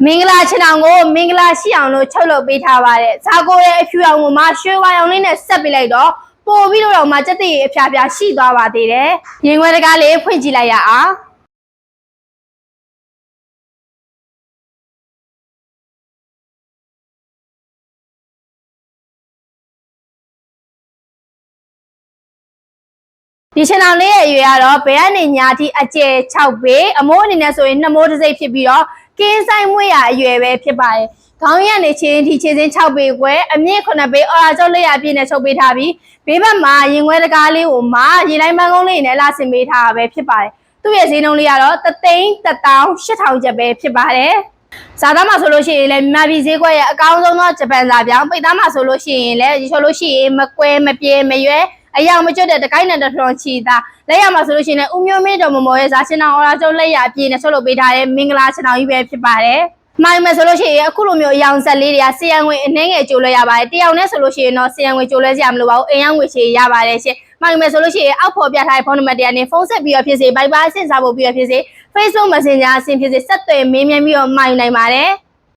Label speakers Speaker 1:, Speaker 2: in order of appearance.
Speaker 1: မင်္ဂလာချင်အောင်ကိုမင်္ဂလာရှိအောင်လို့ချုပ်လုပ်ပေးထားပါတယ်။ဇာကိုရဲ့အဖြူအောင်ကိုမှရွှေဝါရောင်လေးနဲ့ဆက်ပေးလိုက်တော့ပို့ပြီးတော့မှစက်တည်အဖျားဖျားရှိသွားပါသေးတယ်။ရင်ခွဲတကားလေးဖွင့်ကြည့်လိုက်ရအောင်။ဒီချင်အောင်လေးရဲ့အရွယ်ကတော့ဘယ်ကနေညာထိအကျယ်6ပေအမိုးအနေနဲ့ဆိုရင်2မိုးတစ်စိတ်ဖြစ်ပြီးတော့ကင်းဆိုင်မွေးရအရွယ်ပဲဖြစ်ပါတယ်။ခေါင်းရည်ကနေချင်းထိခြေစင်း6ပေခွဲအမြင့်9ပေအော်ရာကျုပ်လက်ရပြည့်နဲ့ချုပ်ပေးထားပြီးဘေးဘက်မှာရင်ခွဲတကားလေးကိုမှရေလိုက်မန်းကုန်းလေးနဲ့လာဆင်ပေးထားတာပဲဖြစ်ပါတယ်။သူ့ရဲ့ဈေးနှုန်းလေးကတော့3,1,800ကျပ်ပဲဖြစ်ပါတယ်။စားသားမှာဆိုလို့ရှိရင်လည်းမြန်မာပြည်ဈေးကွက်ရဲ့အကောင်းဆုံးသောဂျပန်စာပြောင်းပိတ်သားမှာဆိုလို့ရှိရင်လည်းဒီဆိုလို့ရှိရင်မကွဲမပြေမရွဲအယောင်မကျွတ်တဲ့တကိုင်းနဲ့တထွန်ချီတာလက်ရမှာဆိုလို့ရှိရင်လည်းဦးမျိုးမင်းတော်မမော်ရဲ့ဇာချင်အောင်အော်ရာကျုပ်လက်ရအပြည့်နဲ့ဆုပ်လုပ်ပေးထားတဲ့မင်္ဂလာချင်အောင်ကြီးပဲဖြစ်ပါတယ်။မိုင်မယ်ဆိုလို့ရှိရင်အခုလိုမျိုးအယောင်ဆက်လေးတွေကစီယံငွေအနှင်းငယ်ကျိုးလဲရပါတယ်။တယောက်နဲ့ဆိုလို့ရှိရင်တော့စီယံငွေကျိုးလဲစရာမလိုပါဘူး။အိမ်ရောက်ငွေချေရပါတယ်ရှင်။မိုင်မယ်ဆိုလို့ရှိရင်အောက်ပေါ်ပြထားတဲ့ဖုန်းနံပါတ်တွေကနေဖုန်းဆက်ပြီးတော့ဖြစ်စေ Viber အဆင့်စားဖို့ပြီးတော့ဖြစ်စေ Facebook Messenger အဆင့်ဖြစ်စေဆက်သွယ်မေးမြန်းပြီးတော့မိုင်နိုင်ပါတယ်။